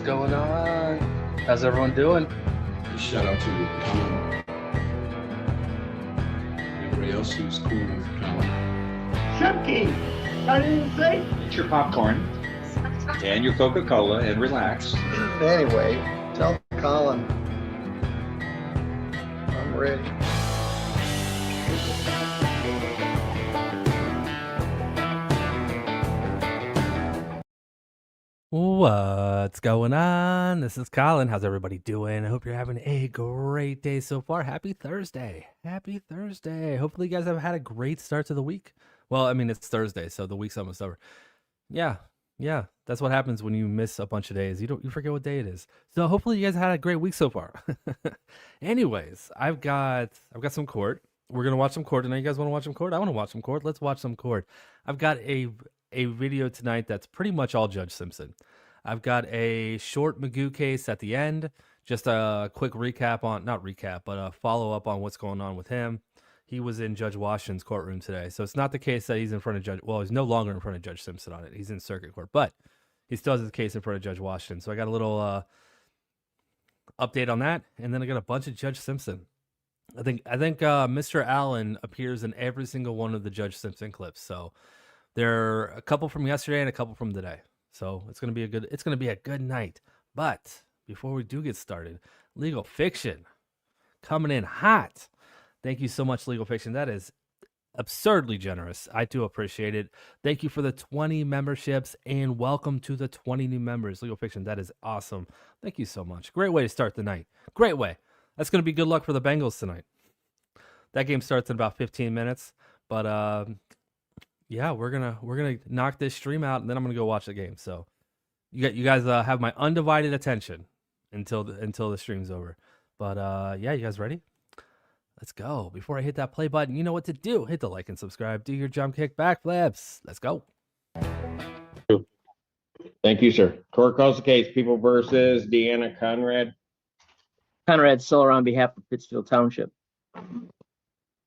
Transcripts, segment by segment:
going on? How's everyone doing? Shout out to Colin. Everybody else who's cool with Colin. Chunky! I didn't say. Get your popcorn and your Coca-Cola and relax. Anyway, tell Colin I'm ready. What's going on? This is Colin. How's everybody doing? I hope you're having a great day so far. Happy Thursday. Happy Thursday. Hopefully you guys have had a great start to the week. Well, I mean, it's Thursday, so the week's almost over. Yeah. That's what happens when you miss a bunch of days. You forget what day it is. So hopefully you guys had a great week so far. Anyways, I've got some court. We're gonna watch some court tonight. You guys want to watch some court? I want to watch some court. Let's watch some court. I've got a video tonight that's pretty much all Judge Simpson. I've got a short Magoo case at the end, just a quick recap on, not recap, but a follow-up on what's going on with him. He was in Judge Washington's courtroom today, so it's not the case that he's in front of Judge, well, he's no longer in front of Judge Simpson on it. He's in circuit court, but he still has his case in front of Judge Washington. So I got a little update on that, and then I got a bunch of Judge Simpson. I think Mr. Allen appears in every single one of the Judge Simpson clips, so there are a couple from yesterday and a couple from today. So it's gonna be a good night. But before we do get started, Legal Fiction coming in hot. Thank you so much, Legal Fiction. That is absurdly generous. I do appreciate it. Thank you for the 20 memberships and welcome to the 20 new members. Legal Fiction, that is awesome. Thank you so much. Great way to start the night. Great way. That's gonna be good luck for the Bengals tonight. That game starts in about 15 minutes, but yeah, we're gonna knock this stream out, and then I'm gonna go watch the game. So, you guys have my undivided attention until the stream's over. But yeah, you guys ready? Let's go. Before I hit that play button, you know what to do. Hit the like and subscribe. Do your jump kick backflips. Let's go. Thank you, sir. Court calls the case. People versus Deanna Conrad. Conrad Solar on behalf of Pittsfield Township. And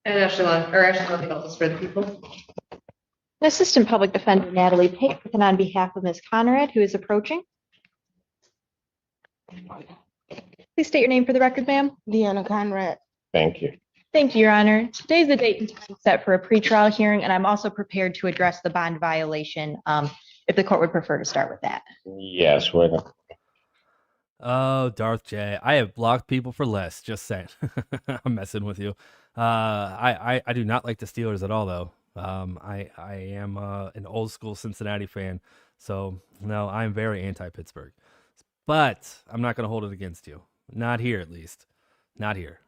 Ashley Levy for the people. Assistant Public Defender Natalie Pickton on behalf of Ms. Conrad, who is approaching. Please state your name for the record, ma'am. Deanna Conrad. Thank you. Thank you, Your Honor. Today's the date and time set for a pretrial hearing, and I'm also prepared to address the bond violation if the court would prefer to start with that. Yes, wait a Oh, Darth J. I have blocked people for less. Just saying. I'm messing with you. I do not like the Steelers at all, though. I am an old school Cincinnati fan, so no, I'm very anti-Pittsburgh. But I'm not going to hold it against you. Not here, at least. Not here.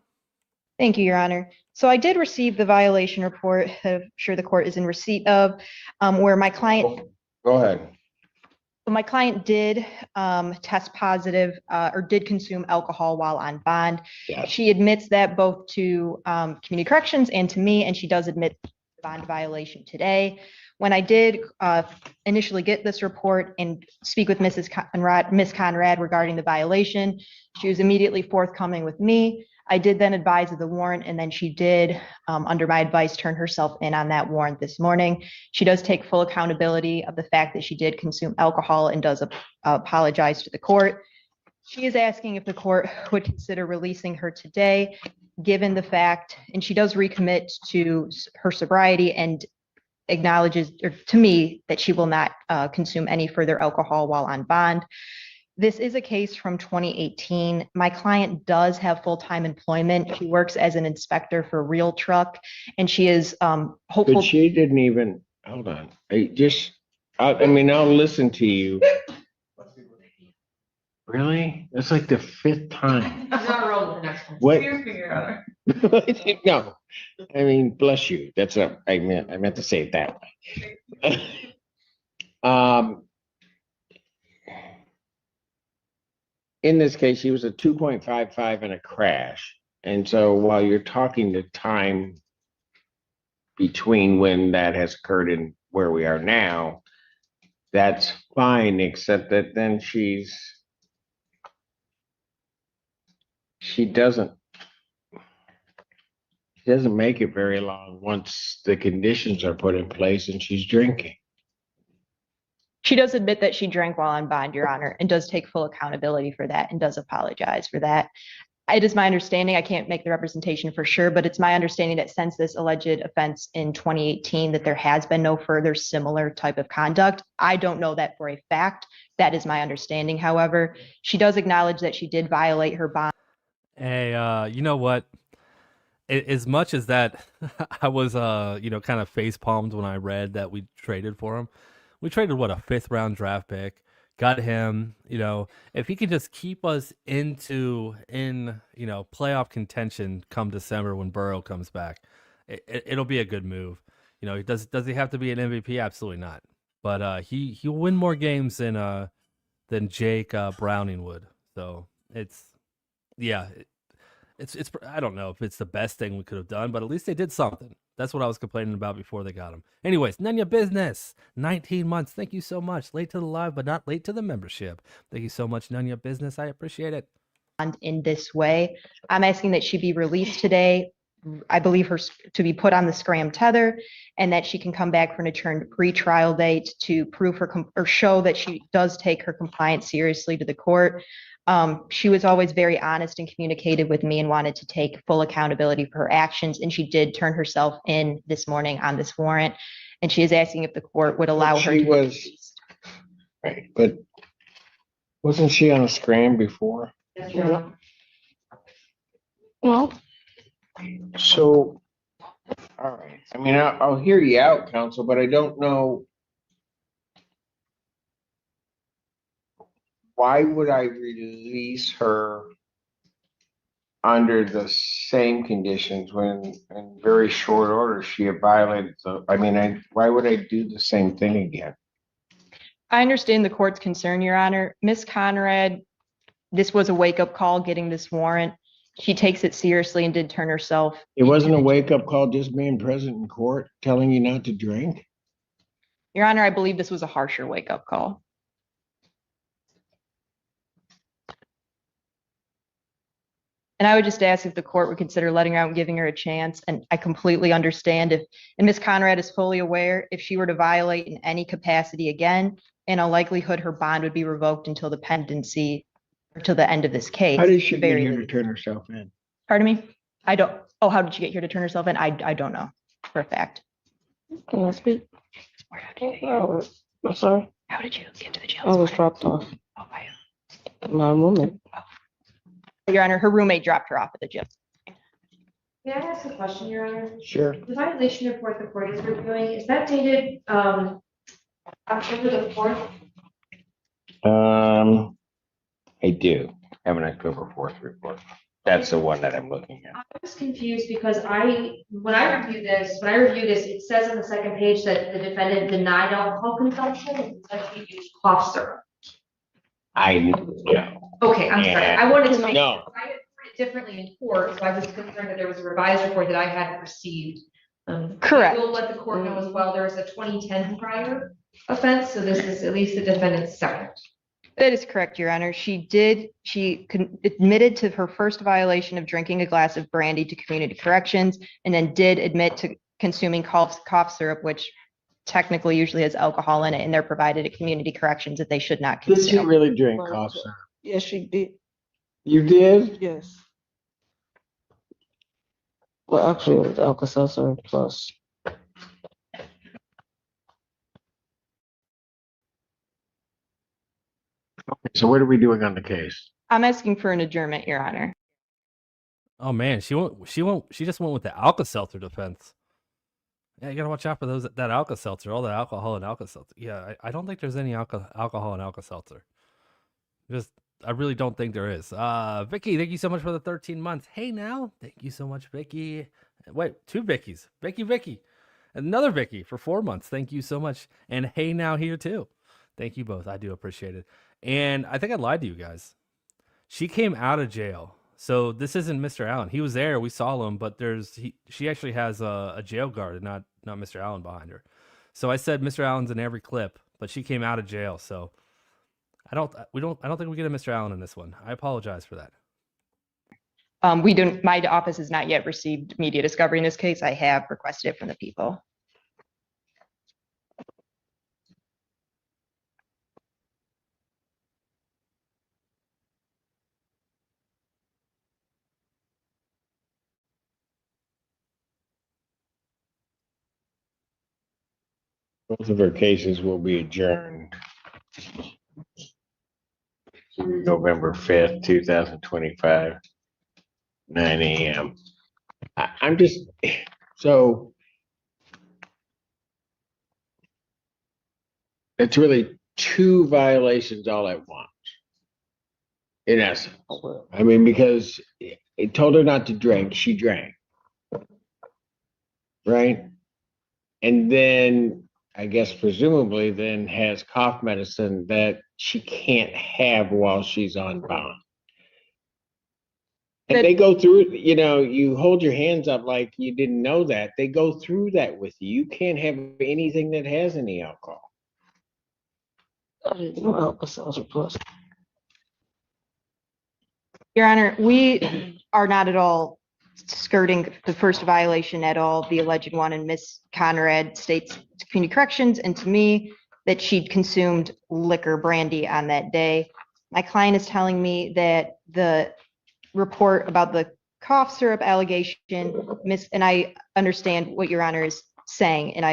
Thank you, Your Honor. So I did receive the violation report. I'm sure the court is in receipt of, where my client. Go ahead. My client did test positive or did consume alcohol while on bond. Yes. She admits that both to community corrections and to me, and she does admit bond violation today. When I did initially get this report and speak with Miss Conrad regarding the violation, she was immediately forthcoming with me. I did then advise of the warrant, and then she did, under my advice, turn herself in on that warrant this morning. She does take full accountability of the fact that she did consume alcohol and does apologize to the court. She is asking if the court would consider releasing her today, given the fact, and she does recommit to her sobriety and acknowledges to me that she will not consume any further alcohol while on bond. This is a case from 2018. My client does have full-time employment. She works as an inspector for Real Truck, and she is hopeful. But she didn't even, hold on. I mean, I'll listen to you. Really? That's like the fifth time. What? No, I mean, bless you. That's what I meant to say it that way. In this case, she was a 2.55 in a crash. And so while you're talking the time between when that has occurred and where we are now, that's fine, except that then she doesn't make it very long once the conditions are put in place and she's drinking. She does admit that she drank while on bond, Your Honor, and does take full accountability for that and does apologize for that. It is my understanding, I can't make the representation for sure, but it's my understanding that since this alleged offense in 2018, that there has been no further similar type of conduct. I don't know that for a fact. That is my understanding. However, she does acknowledge that she did violate her bond. Hey, you know what? As much as that, I was, kind of face palmed when I read that we traded for him. We traded what, a 5th round draft pick. Got him, if he could just keep us in playoff contention come December when Burrow comes back, it'll be a good move. Does he have to be an MVP? Absolutely not. But he'll win more games than Jake Browning would. So it's I don't know if it's the best thing we could have done, but at least they did something. That's what I was complaining about before they got him. Anyways, none of your business. 19 months. Thank you so much. Late to the live, but not late to the membership. Thank you so much, none of your business. I appreciate it. In this way, I'm asking that she be released today. I believe her to be put on the scram tether, and that she can come back for an adjourned pre-trial date to prove her or show that she does take her compliance seriously to the court. She was always very honest and communicated with me and wanted to take full accountability for her actions. And she did turn herself in this morning on this warrant. And she is asking if the court would allow her to be released. Right, but wasn't she on a scram before? Yeah. Well, so, all right. I mean, I'll hear you out, counsel, but I don't know. Why would I release her under the same conditions when in very short order she had violated why would I do the same thing again? I understand the court's concern, Your Honor. Ms. Conrad, this was a wake-up call getting this warrant. She takes it seriously and did turn herself. It wasn't a wake-up call just being present in court telling you not to drink? Your Honor, I believe this was a harsher wake-up call. And I would just ask if the court would consider letting her out and giving her a chance. And I completely understand and Ms. Conrad is fully aware, if she were to violate in any capacity again, in all likelihood, her bond would be revoked until the pendency or till the end of this case. How did she get here to turn herself in? Pardon me? How did she get here to turn herself in? I don't know for a fact. Can I speak? I'm sorry. How did you get to the jail? I was dropped off. Oh, My roommate. Your Honor, her roommate dropped her off at the gym. May I ask a question, Your Honor? Sure. The violation report the court is reviewing, is that dated October the 4th? I do have an October 4th report. That's the one that I'm looking at. I was confused because when I review this, it says on the second page that the defendant denied alcohol consumption and said he used cough syrup. I know. Okay, I'm sorry. I wanted to make No. sure. I had put it differently in court, so I was concerned that there was a revised report that I hadn't received. Correct. We'll let the court know as well. There was a 2010 prior offense, so this is at least the defendant's second. That is correct, Your Honor. She admitted to her first violation of drinking a glass of brandy to community corrections, and then did admit to consuming cough syrup, which technically usually has alcohol in it, and they're provided at community corrections that they should not Did she consume. really drink cough syrup? Yes, she did. You did? Yes. Well, actually, it was Alka-Seltzer plus. So what are we doing on the case? I'm asking for an adjournment, Your Honor. Oh man, she just went with the Alka-Seltzer defense. Yeah, you gotta watch out for that Alka-Seltzer, all the alcohol in Alka-Seltzer. Yeah, I don't think there's any alcohol in Alka-Seltzer. I really don't think there is. Vicky, thank you so much for the 13 months. Hey now, thank you so much, Vicky. Wait, 2 Vickies. Vicky. Another Vicky for 4 months. Thank you so much. And hey now here too. Thank you both. I do appreciate it. And I think I lied to you guys. She came out of jail. So this isn't Mr. Allen. He was there. We saw him, but she actually has a jail guard and not Mr. Allen behind her. So I said Mr. Allen's in every clip, but she came out of jail. So I don't think we get a Mr. Allen in this one. I apologize for that. My office has not yet received media discovery in this case. I have requested it from the people. Both of her cases will be adjourned to November 5th, 2025, 9 a.m. I'm just, so it's really two violations all at once. In essence. I mean, because it told her not to drink, she drank. Right? And then I guess presumably then has cough medicine that she can't have while she's on bond. And they go through, you hold your hands up like you didn't know that. They go through that with you. You can't have anything that has any alcohol. I didn't know Alka-Seltzer Plus. Your Honor, we are not at all skirting the first violation at all, the alleged one, and Ms. Conrad states to community corrections and to me that she'd consumed liquor brandy on that day. My client is telling me that the report about the cough syrup allegation, and I understand what Your Honor is saying, and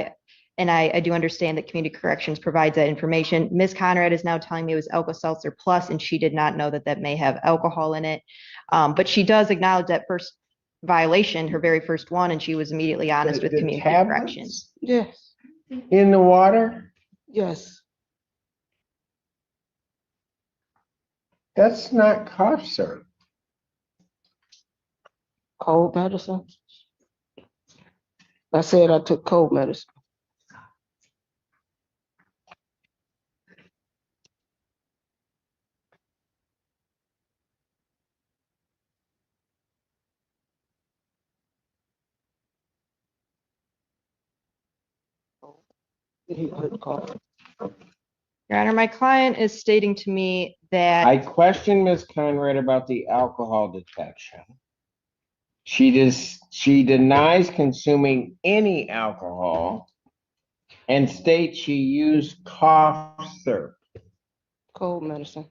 I do understand that community corrections provides that information. Ms. Conrad is now telling me it was Alka-Seltzer Plus, and she did not know that may have alcohol in it. But she does acknowledge that first violation, her very first one, and she was immediately honest with community corrections. Yes. In the water? Yes. That's not cough syrup. Cold medicine. I said I took cold medicine. Your Honor, my client is stating to me that I questioned Ms. Conrad about the alcohol detection. She denies consuming any alcohol and states she used cough syrup. Cold medicine.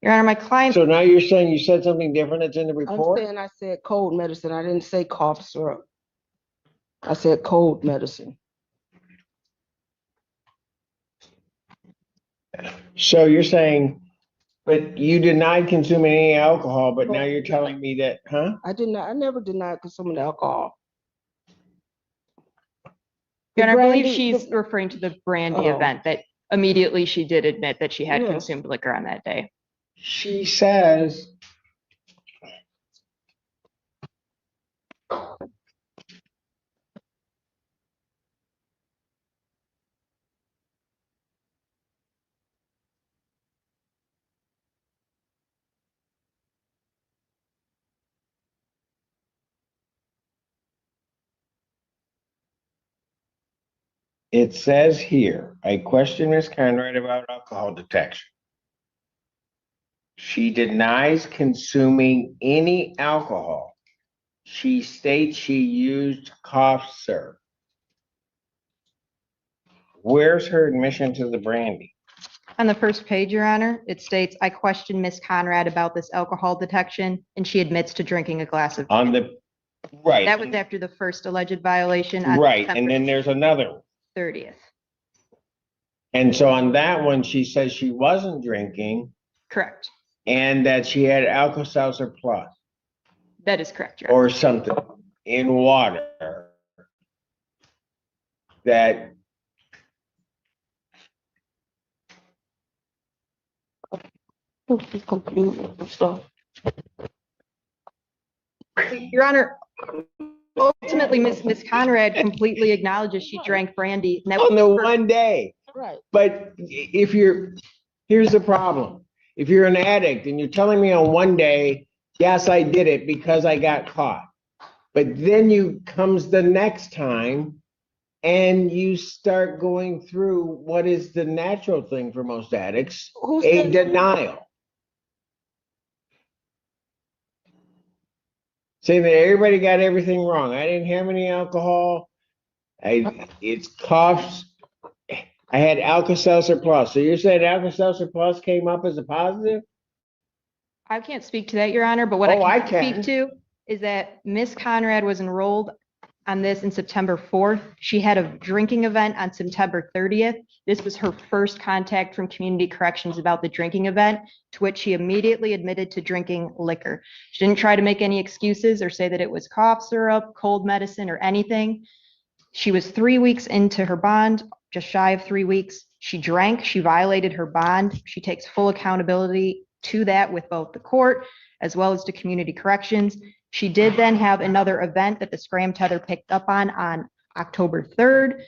Your Honor, my client. So now you're saying you said something different that's in the report? I'm saying I said cold medicine. I didn't say cough syrup. I said cold medicine. So you're saying, but you denied consuming any alcohol, but now you're telling me that, huh? I never denied consuming alcohol. Your Honor, I believe she's referring to the brandy event that immediately she did admit that she had consumed liquor on that day. She says. It says here, I questioned Ms. Conrad about alcohol detection. She denies consuming any alcohol. She states she used cough syrup. Where's her admission to the brandy? On the first page, Your Honor, it states, I questioned Ms. Conrad about this alcohol detection, and she admits to drinking a glass of. Right. That was after the first alleged violation. Right, and then there's another one. 30th. And so on that one, she says she wasn't drinking. Correct. And that she had Alka-Seltzer Plus. That is correct, Your Honor. Or something in water that. Your Honor, ultimately, Ms. Conrad completely acknowledges she drank brandy. And that on the one day. Right. But here's the problem. If you're an addict and you're telling me on one day, yes, I did it because I got caught. But then comes the next time and you start going through what is the natural thing for most addicts, a denial. Saying that everybody got everything wrong. I didn't have any alcohol. It's coughs. I had Alka-Seltzer Plus. So you're saying Alka-Seltzer Plus came up as a positive? I can't speak to that, Your Honor, but what I can speak to is that Ms. Conrad was enrolled on this in September 4th. She had a drinking event on September 30th. This was her first contact from Community Corrections about the drinking event, to which she immediately admitted to drinking liquor. She didn't try to make any excuses or say that it was cough syrup, cold medicine, or anything. She was 3 weeks into her bond, just shy of 3 weeks. She drank, she violated her bond. She takes full accountability to that with both the court as well as to Community Corrections. She did then have another event that the scram tether picked up on October 3rd.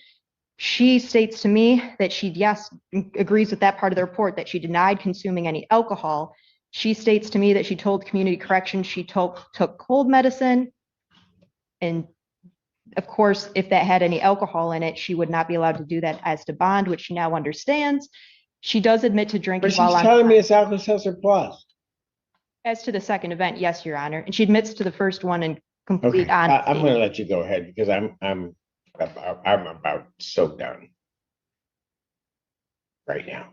She states to me that she, yes, agrees with that part of the report, that she denied consuming any alcohol. She states to me that she told Community Corrections she took cold medicine. And of course, if that had any alcohol in it, she would not be allowed to do that as to bond, which she now understands. She does admit to drinking But she's while on telling me it's Alka-Seltzer Plus. As to the second event, yes, Your Honor. And she admits to the first one and complete Okay, on. I'm gonna let you go ahead because I'm about so done right now.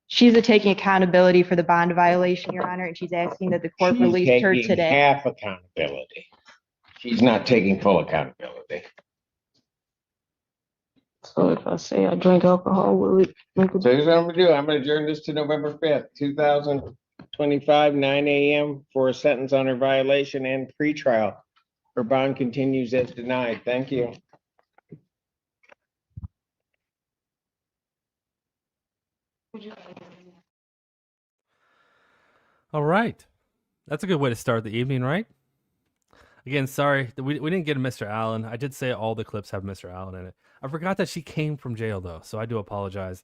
She's taking accountability for the bond violation, Your Honor, and she's asking that the court She's release her taking today. half accountability. She's not taking full accountability. So if I say I drink alcohol, will it make a So here's what I'm gonna do. I'm gonna adjourn this to November 5th, 2025, 9 a.m. for a sentence on her violation and pretrial. Her bond continues as denied. Thank you. All right. That's a good way to start the evening, right? Again, sorry, we didn't get a Mr. Allen. I did say all the clips have Mr. Allen in it. I forgot that she came from jail, though, so I do apologize.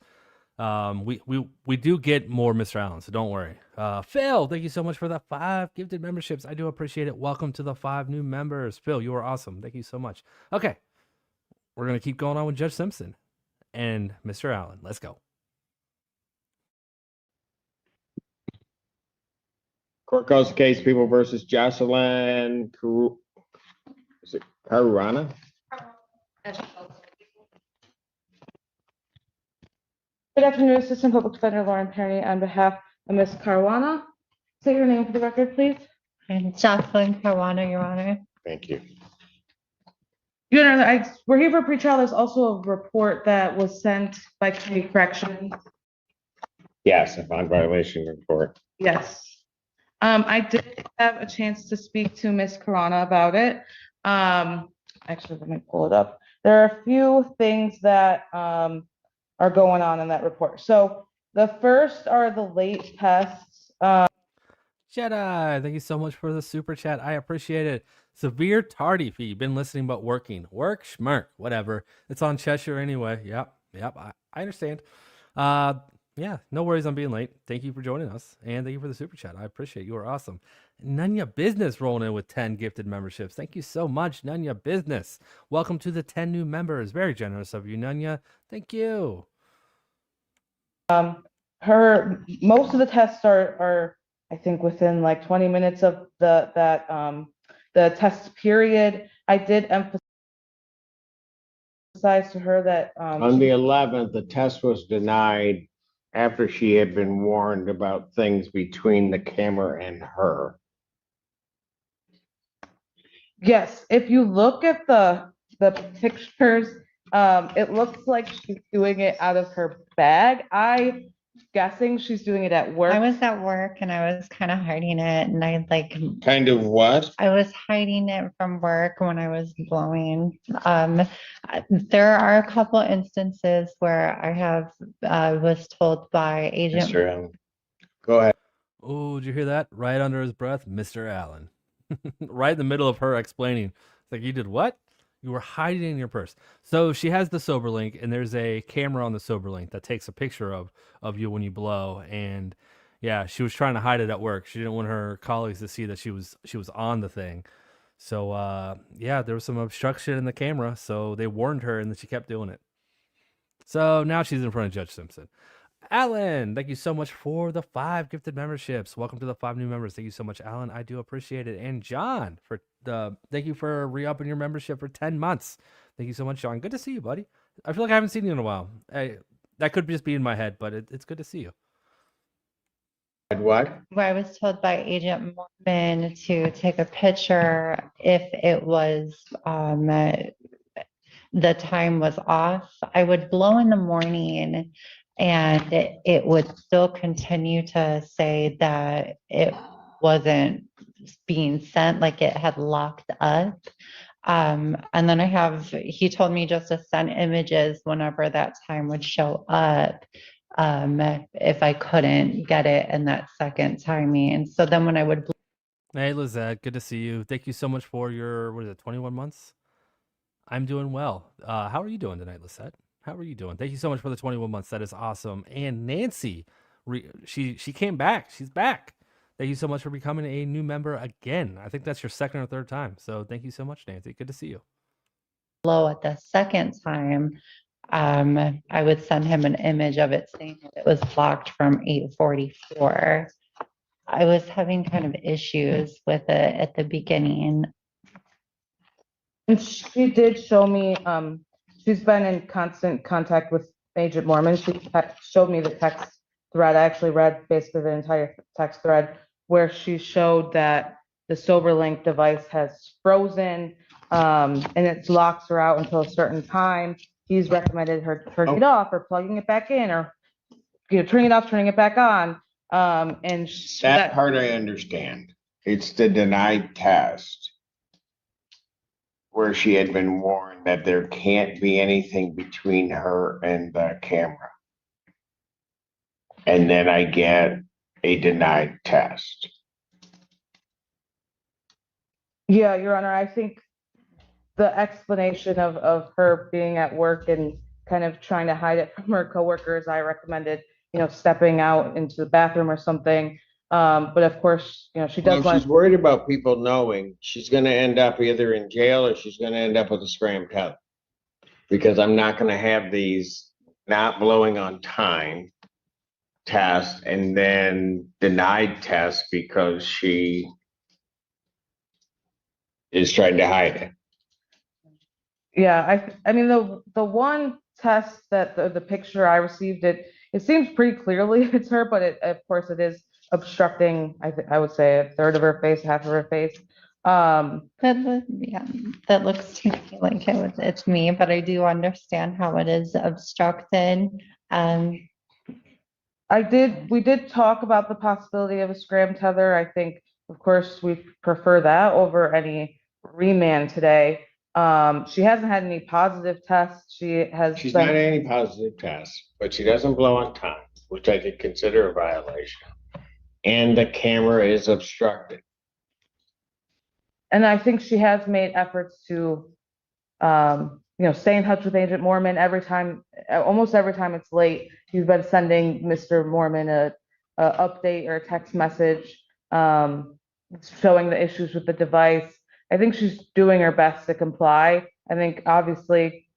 We do get more Mr. Allen, so don't worry. Phil, thank you so much for the 5 gifted memberships. I do appreciate it. Welcome to the 5 new members. Phil, you are awesome. Thank you so much. Okay, we're going to keep going on with Judge Simpson and Mr. Allen. Let's go. Court calls the case People versus Jocelyn is it Caruana? Good afternoon, Assistant Public Defender Lauren Perry on behalf of Ms. Caruana. Say your name for the record, please. And Jocelyn Caruana, Your Honor. Thank you. Your Honor, we're here for pretrial. There's also a report that was sent by Community Corrections. Yes, a bond violation report. Yes. I did have a chance to speak to Ms. Caruana about it. Actually, let me pull it up. There are a few things that are going on in that report. So the first are the late tests. Jedi, thank you so much for the super chat. I appreciate it. Severe tardy fee. Been listening but working. Work, schmirk, whatever. It's on Cheshire anyway. Yep. I understand. Yeah, no worries on being late. Thank you for joining us. And thank you for the super chat. I appreciate it. You are awesome. Nunya Business rolling in with 10 gifted memberships. Thank you so much, Nunya Business. Welcome to the 10 new members. Very generous of you, Nunya. Thank you. Most of the tests are I think within like 20 minutes of the test period. I did emphasize to her that On the 11th, the test was denied after she had been warned about things between the camera and her. yes, if you look at the pictures, it looks like she's doing it out of her bag. I'm guessing she's doing it at work. I was at work and I was kind of hiding it, and I Kind of what? I was hiding it from work when I was blowing. There are a couple instances where I have was told by Agent. Mr. Allen. Go ahead. Oh, did you hear that? Right under his breath, Mr. Allen. Right in the middle of her explaining. It's like, you did what? You were hiding in your purse. So she has the sober link, and there's a camera on the sober link that takes a picture of you when you blow. And yeah, she was trying to hide it at work. She didn't want her colleagues to see that she was on the thing. So yeah, there was some obstruction in the camera. So they warned her, and then she kept doing it. So now she's in front of Judge Simpson. Alan, thank you so much for the 5 gifted memberships. Welcome to the 5 new members. Thank you so much, Alan. I do appreciate it. And John, thank you for re-upping your membership for 10 months. Thank you so much, John. Good to see you, buddy. I feel like I haven't seen you in a while. That could just be in my head, but it's good to see you. What? Where I was told by Agent Mormon to take a picture if it was the time was off. I would blow in the morning and it would still continue to say that it wasn't being sent, like it had locked up. And then he told me just to send images whenever that time would show up, if I couldn't get it in that second timing. So then when I would. Hey, Lizette, good to see you. Thank you so much for your, 21 months? I'm doing well. How are you doing tonight, Lizette? How are you doing? Thank you so much for the 21 months. That is awesome. And Nancy, she came back. She's back. Thank you so much for becoming a new member again. I think that's your second or third time. So thank you so much, Nancy. Good to see you. Low at the second time, I would send him an image of it saying that it was blocked from 8:44. I was having kind of issues with it at the beginning. And she did show me, she's been in constant contact with Agent Mormon. She showed me the text thread. I actually read basically the entire text thread where she showed that the SoberLink device has frozen, and it locks her out until a certain time. He's recommended her turning it off or plugging it back in, or turning it off, turning it back on. And that part I understand. It's the denied test where she had been warned that there can't be anything between her and the camera. And then I get a denied test. Yeah, Your Honor, I think the explanation of her being at work and kind of trying to hide it from her coworkers, I recommended, stepping out into the bathroom or something. But of course, she does. Well, she's worried about people knowing. She's going to end up either in jail or she's going to end up with a scram tether. Because I'm not going to have these not blowing on time tests and then denied tests because she is trying to hide it. Yeah, I mean the one test that the picture I received, it seems pretty clearly it's her, but of course it is obstructing. I would say a third of her face, half of her face. That looks to me like it's me, but I do understand how it is obstructed. We did talk about the possibility of a scram tether. I think, of course, we prefer that over any remand today. She hasn't had any positive tests. She's not any positive tests, but she doesn't blow on time, which I could consider a violation. And the camera is obstructed. And I think she has made efforts to, stay in touch with Agent Mormon almost every time it's late. He's been sending Mr. Mormon a update or a text message, showing the issues with the device. I think she's doing her best to comply. I think obviously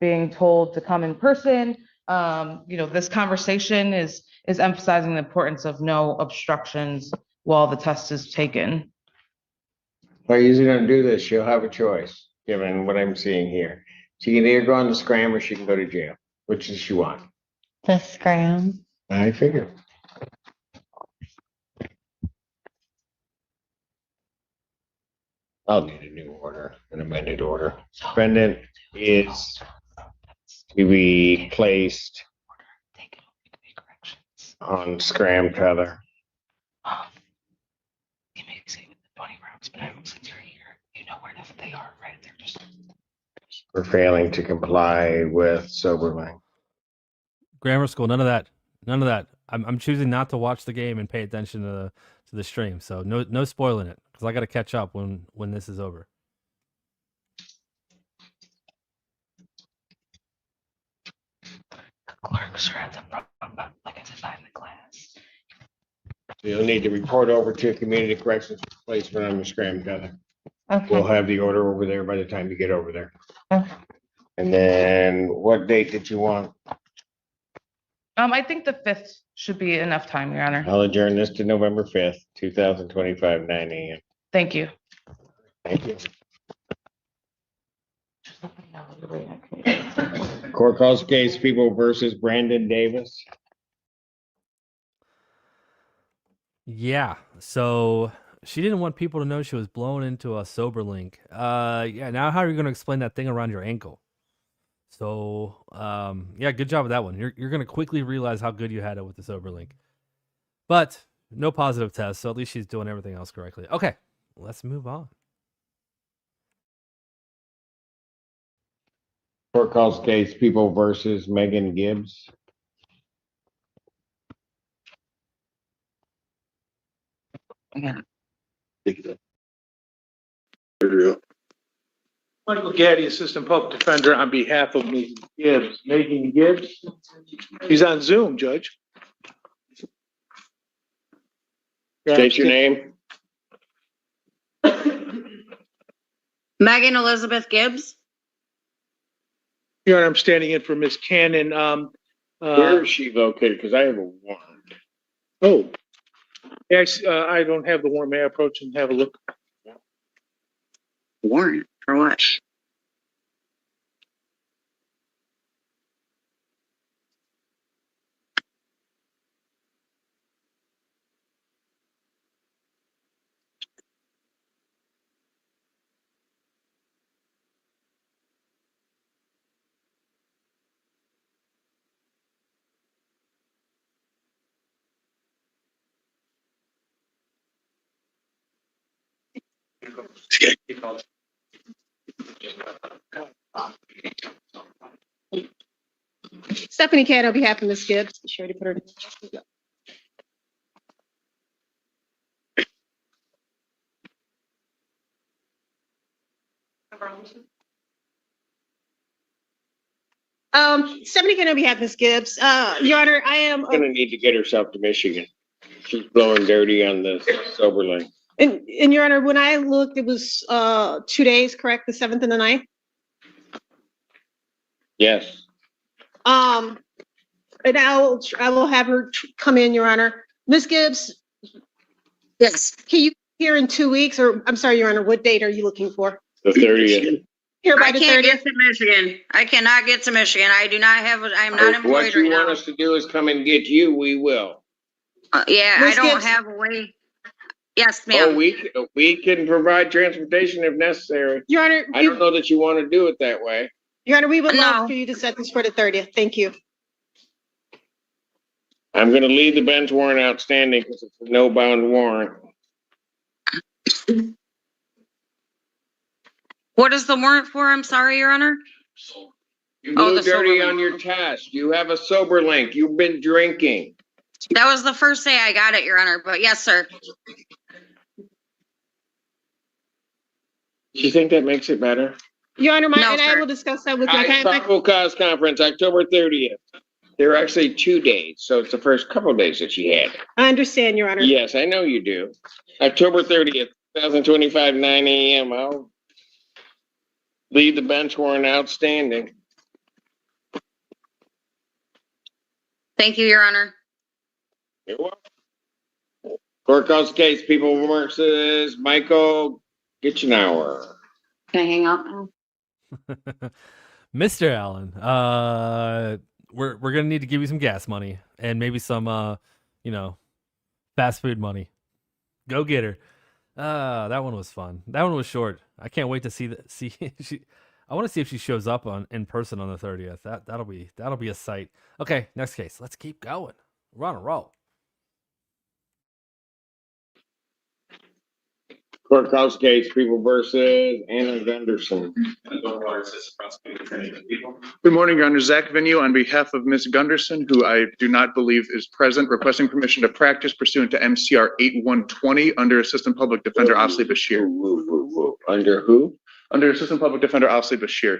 being told to come in person, this conversation is emphasizing the importance of no obstructions while the test is taken. If I usually don't do this, she'll have a choice, given what I'm seeing here. She can either go on the scram or she can go to jail. Which does she want? The scram. I figure. I'll need a new order, an amended order. Defendant is to be placed on scram tether. You may say with the 20 rounds, but I don't since you're here, you know where they are, right? They're just For failing to comply with SoberLink. Grammar school, none of that. None of that. I'm choosing not to watch the game and pay attention to the stream. So no spoiling it, because I got to catch up when this is over. the clerks are at the front, but like I said, not in the class. You'll need to report over to community corrections placement on the scram tether. Okay. We'll have the order over there by the time you get over there. Okay. And then what date did you want? I think the 5th should be enough time, Your Honor. I'll adjourn this to November 5th, 2025, 9 a.m. Thank you. Thank you. Court calls case People versus Brandon Davis. Yeah. So she didn't want people to know she was blown into a sober link. Yeah. Now, how are you going to explain that thing around your ankle? So, yeah, good job with that one. You're going to quickly realize how good you had it with the sober link. But no positive test, so at least she's doing everything else correctly. Okay, let's move on. Court calls case People versus Megan Gibbs. Michael Gaddy, Assistant Public Defender, on behalf of Ms. Gibbs. Megan Gibbs. She's on Zoom, Judge. State your name. Megan Elizabeth Gibbs. Your Honor, I'm standing in for Ms. Cannon. Where is she located? Because I have a warrant. Oh. Yes, I don't have the warrant. May I approach and have a look? Warrant for what? Stephanie Cat on behalf of Ms. Gibbs. She already put her. Stephanie Cat on behalf of Ms. Gibbs. Your Honor, I am. Going to need to get herself to Michigan. She's blowing dirty on the sober link. And Your Honor, when I looked, it was 2 days, correct? The 7th and the 9th? Yes. And I will have her come in, Your Honor. Ms. Gibbs? Yes. Can you here in 2 weeks, or I'm sorry, Your Honor, what date are you looking for? The 30th. Here by I the can't 30th? get to Michigan. I cannot get to Michigan. I do not have, I am not employed What you right want now. us to do is come and get you. We will. Yeah, I Ms. don't Gibbs? have a way. Yes, Oh, ma'am. we can provide transportation if necessary. Your Honor, I don't know that you want to do it that way. Your Honor, we would No. love for you to set this for the 30th. Thank you. I'm going to leave the bench warrant outstanding because it's a no bound warrant. What is the warrant for? I'm sorry, Your Honor. You Oh, blew the sober dirty link. on your test. You have a sober link. You've been drinking. That was the first day I got it, Your Honor, but yes, sir. Do you think that makes it better? Your Honor, No, and I sir. will discuss that with my Probable cause conference, October 30th. There are actually 2 days, so it's the first couple of days that she had. I understand, Your Honor. Yes, I know you do. October 30th, 2025, 9 a.m. I'll leave the bench warrant outstanding. Thank you, Your Honor. You're welcome. Court calls case People versus Michael Gitchenauer. Can I hang up now? Mr. Allen, we're gonna need to give you some gas money and maybe some fast food money. Go get her. That one was fun. That one was short. I can't wait to see she. I want to see if she shows up in person on the 30th. That'll be a sight. Okay, next case. Let's keep going. We're on a roll. Court calls case People versus Anna Gunderson. Good morning, Your Honor. Zach Venue on behalf of Ms. Gunderson, who I do not believe is present, requesting permission to practice pursuant to MCR 8120 under Assistant Public Defender Asli Bashir. Under who? Under Assistant Public Defender Asli Bashir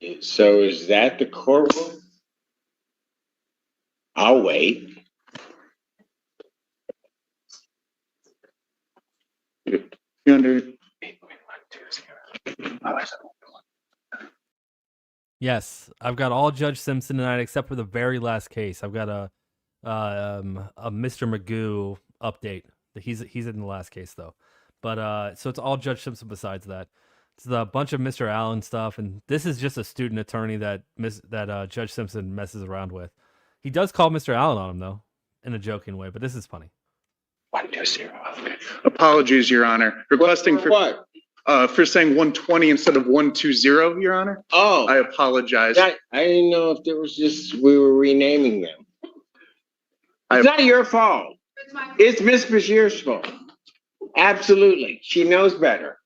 here. So is that the courtroom? I'll wait. Yes, I've got all Judge Simpson tonight except for the very last case. I've got a Mr. Magoo update. He's in the last case though, but so it's all Judge Simpson besides that. It's a bunch of Mr. Allen stuff, and this is just a student attorney that Judge Simpson messes around with. He does call Mr. Allen on him though, in a joking way, but this is funny. 120. Okay. Apologies, Your Honor. Requesting for what? For saying 120 instead of 120, Your Honor. Oh, I apologize. I didn't know if there was just, we were renaming them. It's not your fault. It's Miss Bashir's fault. Absolutely. She knows better.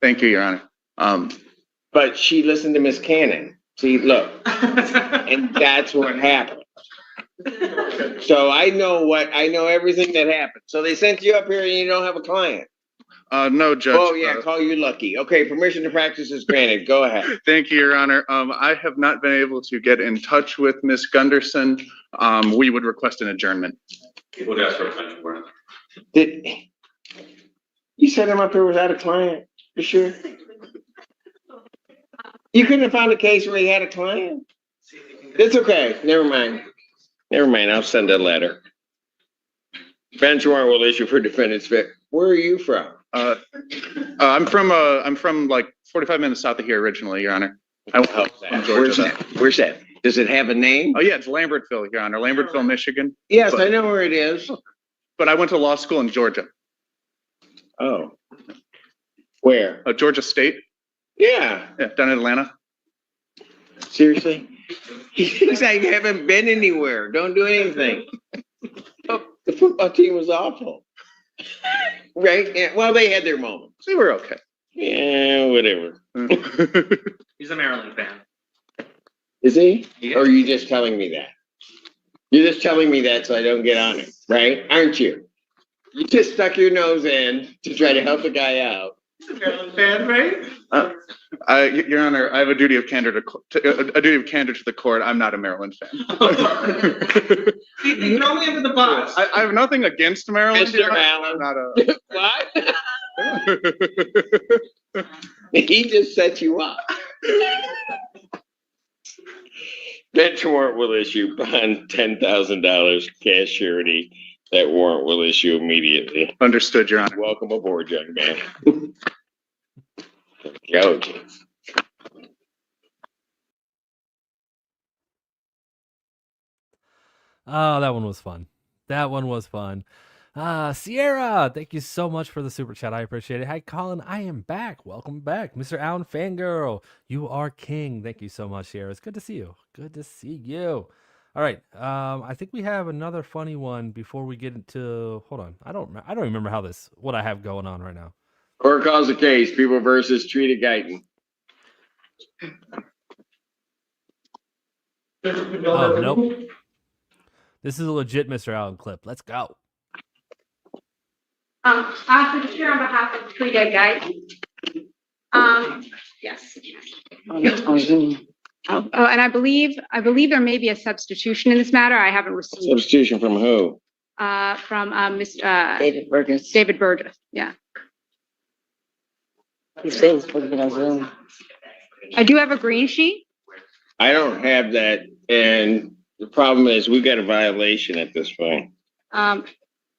Thank you, Your Honor. But she listened to Miss Cannon. See, look. And that's what happened. So I know everything that happened. So they sent you up here and you don't have a client. No, Judge. Oh, yeah, call you lucky. Okay, permission to practice is granted. Go ahead. Thank you, Your Honor. I have not been able to get in touch with Miss Gunderson. We would request an adjournment. Would ask for a bench warrant. Did you sent him up here without a client? For sure. You couldn't have found a case where he had a client? It's okay. Never mind. I'll send a letter. Bench warrant will issue for defendant's fit. Where are you from? I'm from like 45 minutes south of here originally, Your Honor. Where's that? Where's that? Does it have a name? Oh yeah, it's Lambertville, Your Honor. Lambertville, Michigan. Yes, I know where it is. But I went to law school in Georgia. Oh. Where? Georgia State. Yeah. Yeah, down in Atlanta. Seriously? He's like, you haven't been anywhere. Don't do anything. Oh, the football team was awful. Right? Yeah. Well, they had their moments. They were okay. Yeah, whatever. He's a Maryland fan. Is he? Yeah. Or are you just telling me that? You're just telling me that so I don't get on it, right? Aren't you? You just stuck your nose in to try to help a guy out. He's a Maryland fan, right? Your Honor, I have a duty of candor to the court. I'm not a Maryland fan. You throw me under the bus. I have nothing against Maryland. Mr. Allen. What? He just set you up. Bench warrant will issue bond $10,000 cash surety. That warrant will issue immediately. Understood, Your Honor. Welcome aboard, young man. Go, James. Oh, that one was fun. Sierra, thank you so much for the super chat. I appreciate it. Hi, Colin. I am back. Welcome back. Mr. Allen Fangirl, you are king. Thank you so much, Sierra. It's good to see you. All right. I think we have another funny one before we get into, hold on. I don't remember what I have going on right now. Court calls the case, People versus Treated Gayton. Oh, nope. This is a legit Mr. Allen clip. Let's go. I'm here on behalf of Three Dead Gayton. Yes. Oh, and I believe there may be a substitution in this matter. I haven't received. Substitution from who? From Mr. David Burgess. David Burgess. Yeah. He's saying he's supposed to be on Zoom. I do have a green sheet. I don't have that, and the problem is we got a violation at this point. I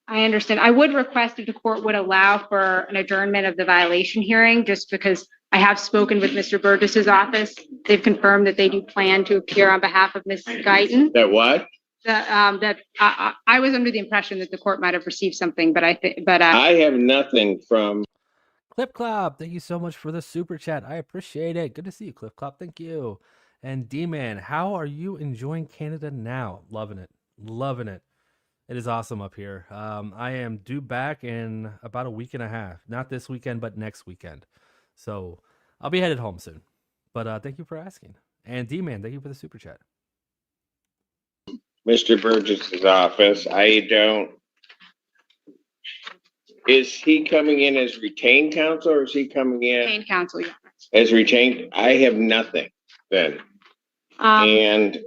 understand. I would request if the court would allow for an adjournment of the violation hearing, just because I have spoken with Mr. Burgess's office. They've confirmed that they do plan to appear on behalf of Ms. Gayton. That what? I was under the impression that the court might have received something, but I have nothing from. Clip Clop, thank you so much for the super chat. I appreciate it. Good to see you, Clip Clop. Thank you. And D-Man, how are you enjoying Canada now? Loving it. It is awesome up here. I am due back in about a week and a half. Not this weekend, but next weekend. So I'll be headed home soon. But thank you for asking. And D-Man, thank you for the super chat. Mr. Burgess's office. Is he coming in as retained counsel, or is he coming in retained counsel? Yeah. As retained? I have nothing then. And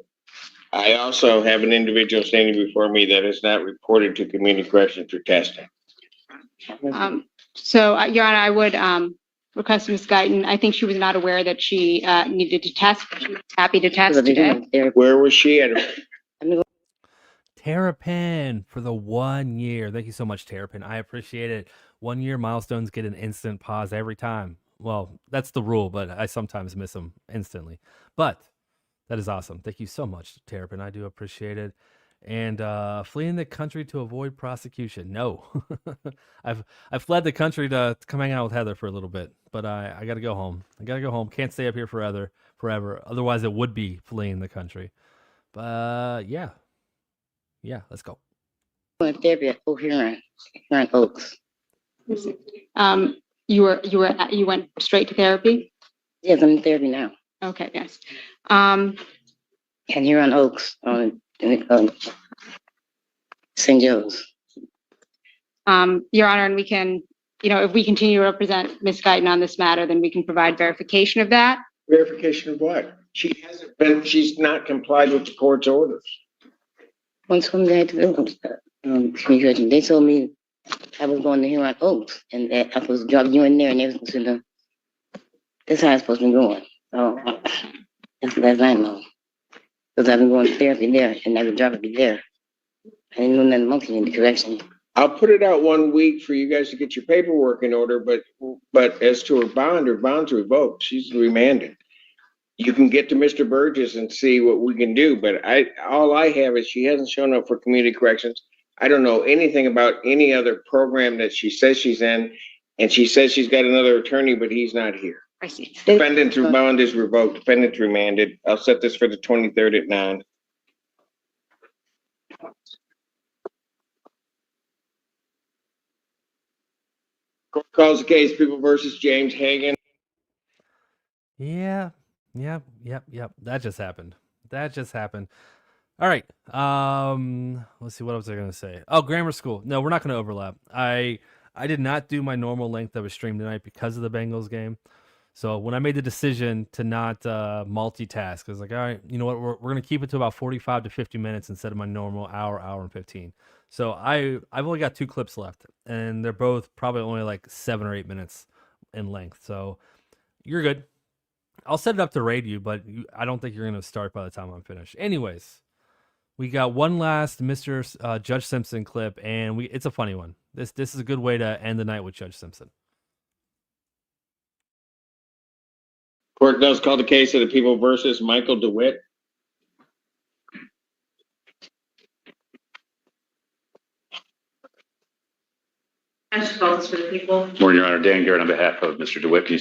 I also have an individual standing before me that is not reported to community corrections or testing. So, Your Honor, I would request Ms. Gayton. I think she was not aware that she needed to test. She was happy to test today. Where was she at? Terrapin for the 1 year. Thank you so much, Terrapin. I appreciate it. 1 year milestones get an instant pause every time. Well, that's the rule, but I sometimes miss them instantly. But that is awesome. Thank you so much, Terrapin. I do appreciate it. and fleeing the country to avoid prosecution. No, I've fled the country to come hang out with Heather for a little bit, but I got to go home. I got to go home. Can't stay up here forever. Otherwise, it would be fleeing the country. But yeah, let's go. Therapy at Here in Oaks. You went straight to therapy? Yes, I'm in therapy now. Okay, yes. And here on Oaks on St. Joe's. Your Honor, and we can, if we continue to represent Ms. Gayton on this matter, then we can provide verification of that. Verification of what? She's not complied with the court's orders. Once when they had to go, communication, they told me I was going to here on Oaks and that I was dropping you in there and they was going to, that's how it's supposed to be going. So that's I know. Because I've been going to therapy there and I would drop it there. I didn't know nothing monkey in the correction. I'll put it out 1 week for you guys to get your paperwork in order, but as to her bond's revoked. She's remanded. You can get to Mr. Burgess and see what we can do, but all I have is she hasn't shown up for community corrections. I don't know anything about any other program that she says she's in, and she says she's got another attorney, but he's not here. I see. Defendant's bond is revoked. Defendant's remanded. I'll set this for the 23rd at 9. Court calls the case, People versus James Hagan. Yep. That just happened. All right. Let's see. What was I going to say? Oh, grammar school. No, we're not going to overlap. I did not do my normal length that was streamed tonight because of the Bengals game. So when I made the decision to not multitask, I was like, all right, you know what? We're going to keep it to about 45 to 50 minutes instead of my normal hour and 15. So I've only got 2 clips left, and they're both probably only like 7 or 8 minutes in length. So you're good. I'll set it up to raid you, but I don't think you're going to start by the time I'm finished. Anyways, we got one last Mr. Judge Simpson clip, and it's a funny one. This is a good way to end the night with Judge Simpson. Court does call the case of the People versus Michael Dwit. I just call this for the people. Morning, Your Honor. Dan Garrett on behalf of Mr. DeWitt.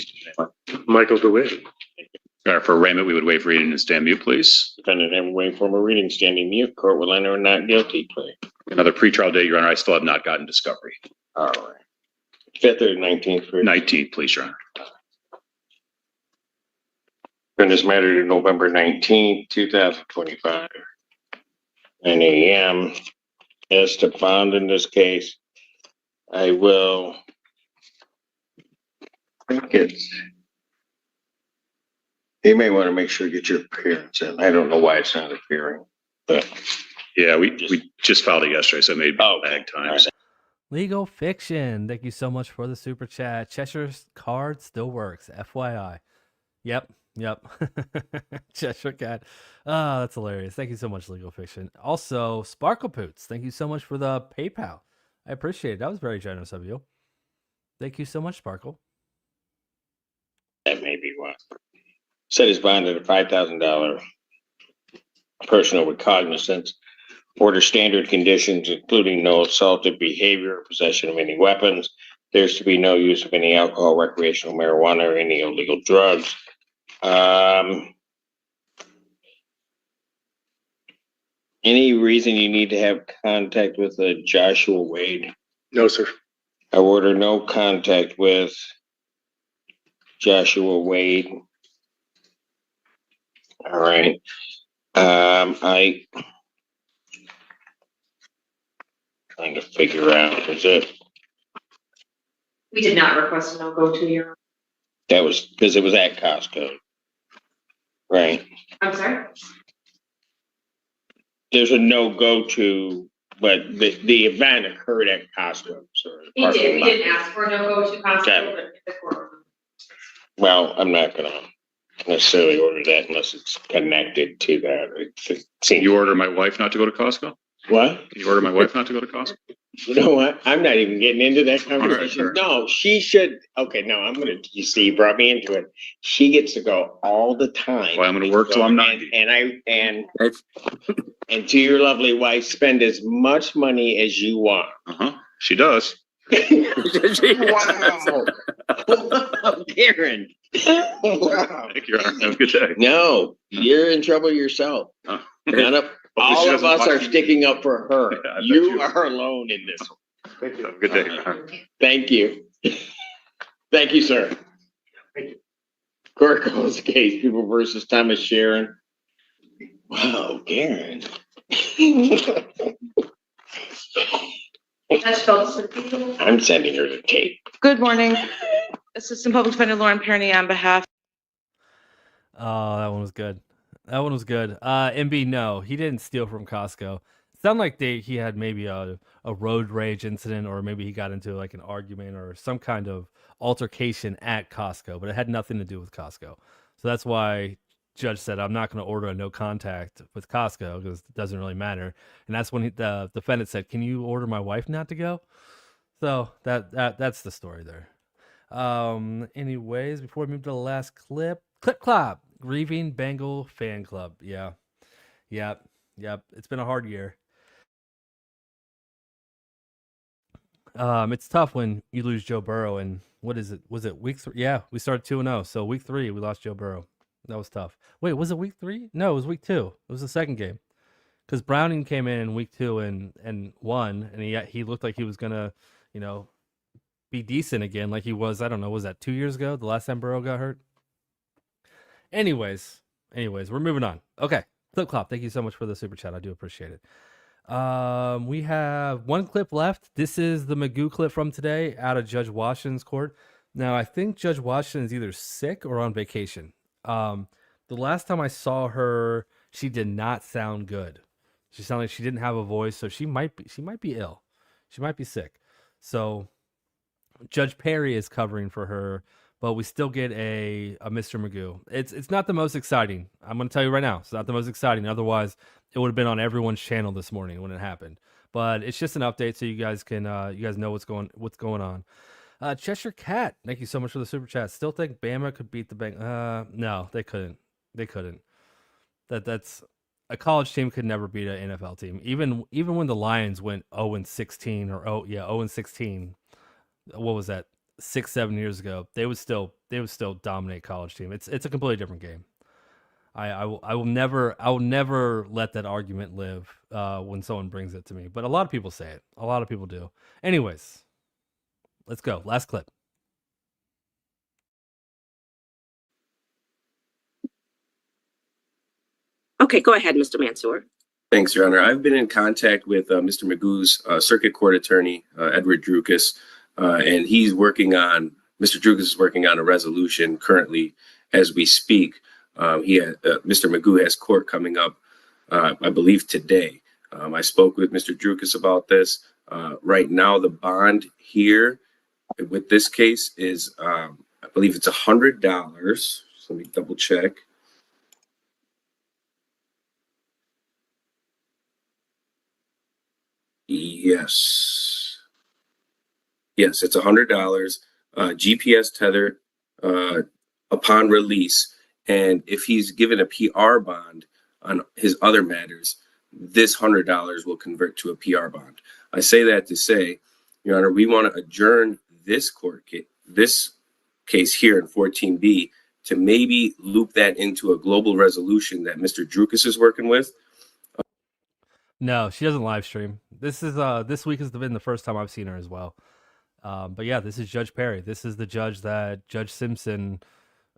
Michael DeWitt. For arraignment, we would waive reading and stand mute, please. Defendant having waived formal reading, standing mute. Court will enter a not guilty plea. Another pretrial date, Your Honor. I still have not gotten discovery. All right. 5th or 19th? 19th, please, Your Honor. Turn this matter to November 19th, 2025. 9 a.m. As to bond in this case, I will think you may want to make sure you get your appearance in. I don't know why it's not appearing, but yeah, we just filed it yesterday, so it may be lag times. Legal Fiction, thank you so much for the super chat. Cheshire's card still works, FYI. Yep. Cheshire Cat. Oh, that's hilarious. Thank you so much, Legal Fiction. Also, Sparkle Poots, thank you so much for the PayPal. I appreciate it. That was very generous of you. Thank you so much, Sparkle. That may be one. Set his bond at a $5,000 personal recognizance. Order standard conditions, including no assaultive behavior or possession of any weapons. There's to be no use of any alcohol, recreational marijuana, or any illegal drugs. Any reason you need to have contact with Joshua Wade? No, sir. I order no contact with Joshua Wade. All right. I trying to figure out, is it? We did not request a no-go to your. That was because it was at Costco. Right. I'm sorry? There's a no-go to, but the event occurred at Costco. We didn't ask for a no-go to Costco, but the court. Well, I'm not gonna necessarily order that unless it's connected to that. Can you order my wife not to go to Costco? What? Can you order my wife not to go to Costco? You know what? I'm not even getting into that conversation. No, she should. Okay, no, you see, you brought me into it. She gets to go all the time. Well, I'm gonna work till I'm 90. And to your lovely wife, spend as much money as you want. She does. Wow. Karen. Wow. Thank you, Your Honor. Have a good day. No, you're in trouble yourself. None of, all of us are sticking up for her. You are alone in this. Have a good day, Your Honor. Thank you. Thank you, sir. Court calls case, People versus Thomas Sharon. Wow, Karen. I'm sending her the tape. Good morning. Assistant Public Defender Lauren Perny on behalf. Oh, that one was good. That one was good. MB, no, he didn't steal from Costco. It sounded like he had maybe a road rage incident, or maybe he got into like an argument or some kind of altercation at Costco, but it had nothing to do with Costco. So that's why Judge said, I'm not going to order a no contact with Costco because it doesn't really matter. And that's when the defendant said, can you order my wife not to go? So that's the story there. Anyways, before we move to the last clip clop, grieving Bengal fan club. Yep. It's been a hard year. It's tough when you lose Joe Burrow, and what is it? Was it week 3? Yeah, we started 2-0. So week 3, we lost Joe Burrow. That was tough. Wait, was it week 3? No, it was week 2. It was the second game. Because Browning came in week 2 and won, and he looked like he was gonna, be decent again, like he was. I don't know. Was that 2 years ago? The last time Burrow got hurt. Anyways, we're moving on. Okay, Clip Clop, thank you so much for the super chat. I do appreciate it. We have one clip left. This is the Magoo clip from today out of Judge Washington's court. Now, I think Judge Washington is either sick or on vacation. The last time I saw her, she did not sound good. She sounded like she didn't have a voice, so she might be ill. She might be sick. So Judge Perry is covering for her, but we still get a Mr. Magoo. It's not the most exciting. I'm going to tell you right now, it's not the most exciting. Otherwise, it would have been on everyone's channel this morning when it happened. But it's just an update so you guys can know what's going on. Cheshire Cat, thank you so much for the super chat. Still think Bama could beat the Bengals? No, they couldn't. They couldn't. That's a college team could never beat an NFL team. Even when the Lions went 0-16 or 0-16. What was that? 6-7 years ago, they would still dominate college team. It's a completely different game. I will never let that argument live when someone brings it to me. But a lot of people say it. A lot of people do. Anyways, let's go. Last clip. Okay, go ahead, Mr. Mansour. Thanks, Your Honor. I've been in contact with Mr. Magoo's circuit court attorney, Edward Drukas, and Mr. Drukas is working on a resolution currently as we speak. Mr. Magoo has court coming up, I believe today. I spoke with Mr. Drukas about this. Right now, the bond here with this case is, I believe it's $100. So let me double check. Yes, it's $100. GPS tether upon release, and if he's given a PR bond on his other matters, this $100 will convert to a PR bond. I say that to say, Your Honor, we want to adjourn this case here in 14B to maybe loop that into a global resolution that Mr. Drukas is working with. No, she doesn't live stream. This week has been the first time I've seen her as well. But yeah, this is Judge Perry. This is the judge that Judge Simpson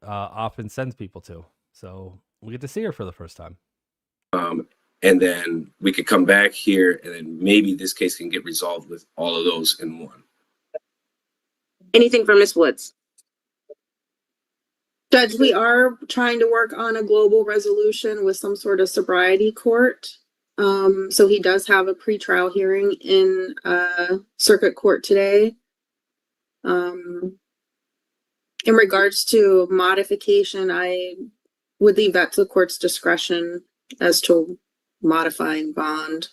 often sends people to. So we get to see her for the first time. And then we could come back here, and then maybe this case can get resolved with all of those in one. Anything from Ms. Woods? Judge, we are trying to work on a global resolution with some sort of sobriety court. So he does have a pretrial hearing in circuit court today. In regards to modification, I would leave that to the court's discretion as to modifying bond.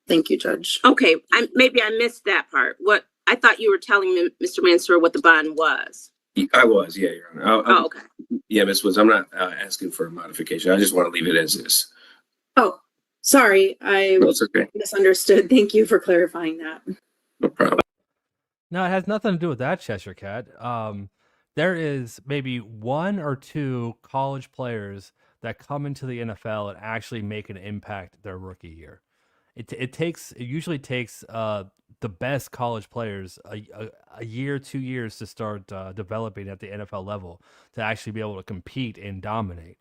Thank you, Judge. Okay, maybe I missed that part. I thought you were telling me, Mr. Mansour, what the bond was. I was, yeah, Your Honor. Oh, okay. Yeah, Ms. Woods, I'm not asking for a modification. I just want to leave it as is. Oh, sorry, I No, it's okay. misunderstood. Thank you for clarifying that. No problem. No, it has nothing to do with that, Cheshire Cat. There is maybe 1 or 2 college players that come into the NFL and actually make an impact their rookie year. It usually takes the best college players a year, 2 years to start developing at the NFL level to actually be able to compete and dominate.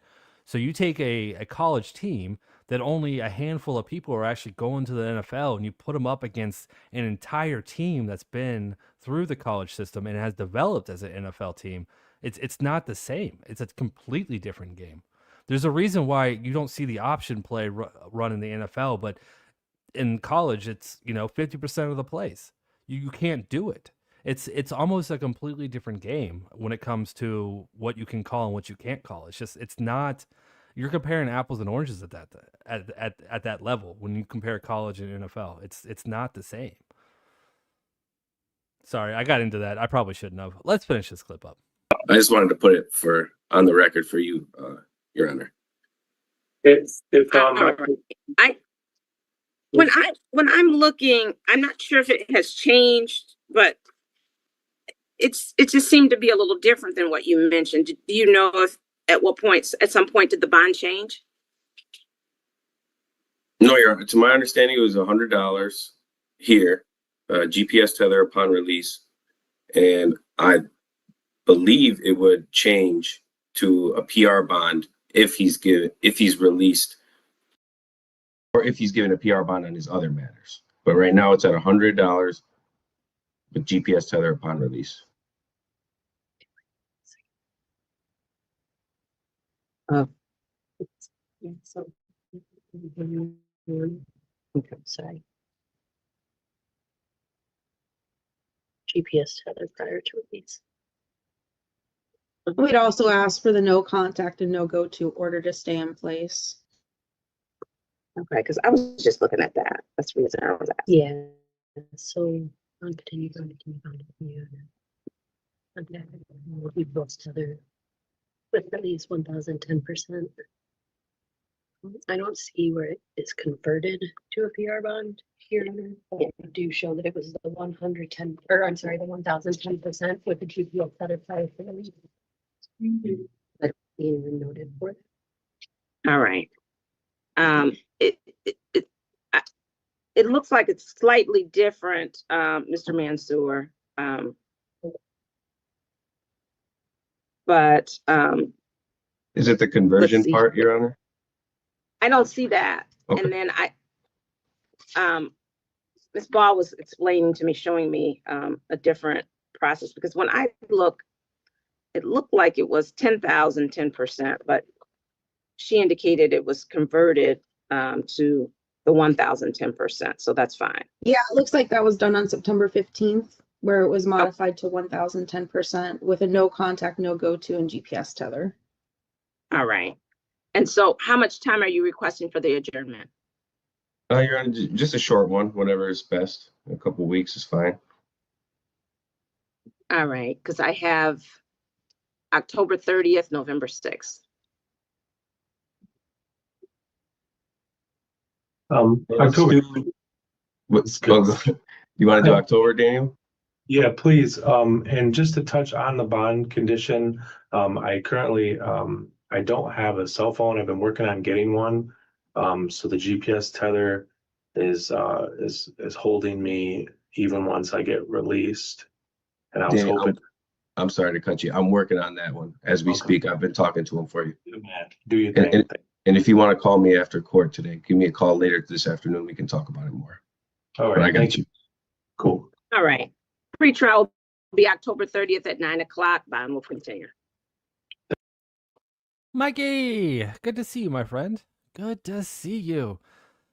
So you take a college team that only a handful of people are actually going to the NFL, and you put them up against an entire team that's been through the college system and has developed as an NFL team. It's not the same. It's a completely different game. There's a reason why you don't see the option play run in the NFL, but in college, it's 50% of the plays. You can't do it. It's almost a completely different game when it comes to what you can call and what you can't call. It's not. You're comparing apples and oranges at that level when you compare college and NFL. It's not the same. Sorry, I got into that. I probably shouldn't have. Let's finish this clip up. I just wanted to put it on the record for you, Your Honor. When I'm looking, I'm not sure if it has changed, but it just seemed to be a little different than what you mentioned. Do you know if at some point did the bond change? No, Your Honor. To my understanding, it was $100 here, GPS tether upon release, and I believe it would change to a PR bond if he's released, or if he's given a PR bond on his other matters. But right now it's at $100 with GPS tether upon release. Okay, sorry. GPS tether prior to release. We'd also ask for the no contact and no go to order to stay in place. Okay, because I was just looking at that. That's the reason I was asking. Yeah. So continue going to continue. Okay. We both tether with at least 1,010%. I don't see where it is converted to a PR bond here. I do show that it was the 110, or I'm sorry, the 1,010% with the GPS tether prior to release. That's being noted for. All right. It looks like it's slightly different, Mr. Mansour. But is it the conversion part, Your Honor? I don't see that. Okay. And then Ms. Ball was explaining to me, showing me a different process, because when I look, it looked like it was 10%, but she indicated it was converted to the 1,010%. So that's fine. Yeah, it looks like that was done on September 15th, where it was modified to 1,010% with a no contact, no go to, and GPS tether. All right. And so how much time are you requesting for the adjournment? Your Honor, just a short one, whatever is best. A couple of weeks is fine. All right, because I have October 30th, November 6th. October. You want to do October, Daniel? Yeah, please. And just to touch on the bond condition, I currently I don't have a cell phone. I've been working on getting one. So the GPS tether is holding me even once I get released. And I was hoping. I'm sorry to cut you. I'm working on that one as we speak. I've been talking to him for you. Do you think? And if you want to call me after court today, give me a call later this afternoon. We can talk about it more. All right. But I got you. Cool. All right. Pre-trial will be October 30th at 9:00. Bond will continue. Mikey, good to see you, my friend. Good to see you.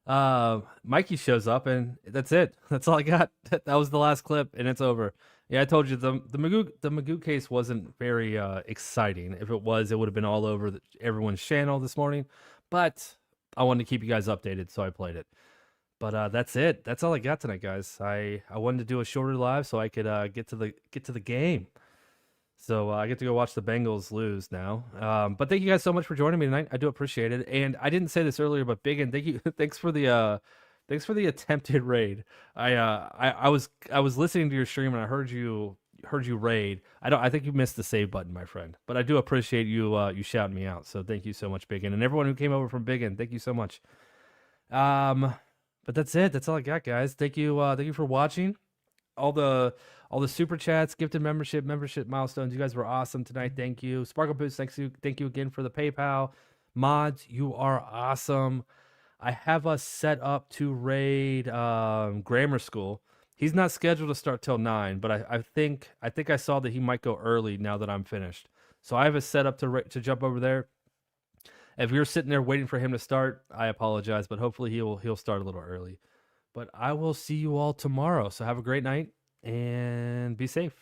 Mikey shows up, and that's it. That's all I got. That was the last clip, and it's over. Yeah, I told you the Magoo case wasn't very exciting. If it was, it would have been all over everyone's channel this morning. But I wanted to keep you guys updated, so I played it. But that's it. That's all I got tonight, guys. I wanted to do a shorter live so I could get to the game. So I get to go watch the Bengals lose now. But thank you guys so much for joining me tonight. I do appreciate it. And I didn't say this earlier, but Big and thank you. Thanks for the attempted raid. I was listening to your stream and I heard you raid. I think you missed the save button, my friend. But I do appreciate you shouting me out. So thank you so much, Big and everyone who came over from Big and thank you so much. But that's it. That's all I got, guys. Thank you for watching. All the super chats, gifted membership milestones. You guys were awesome tonight. Thank you. Sparkle Boost, thank you again for the PayPal. Mods, you are awesome. I have us set up to raid grammar school. He's not scheduled to start till 9, but I think I saw that he might go early now that I'm finished. So I have us set up to jump over there. If you're sitting there waiting for him to start, I apologize, but hopefully he'll start a little early. But I will see you all tomorrow. So have a great night and be safe.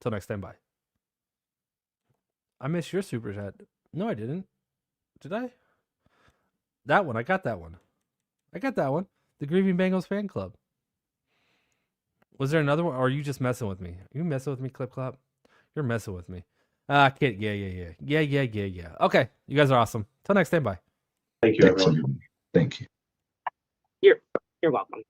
Till next time, bye. I missed your super chat. No, I didn't. Did I? That one. I got that one. The Grieving Bengals fan club. Was there another one? Or are you just messing with me? Are you messing with me, Clip Clop? You're messing with me. Kid. Yeah. Okay. You guys are awesome. Till next time, bye. Thank you, everyone. Thank you. You're welcome.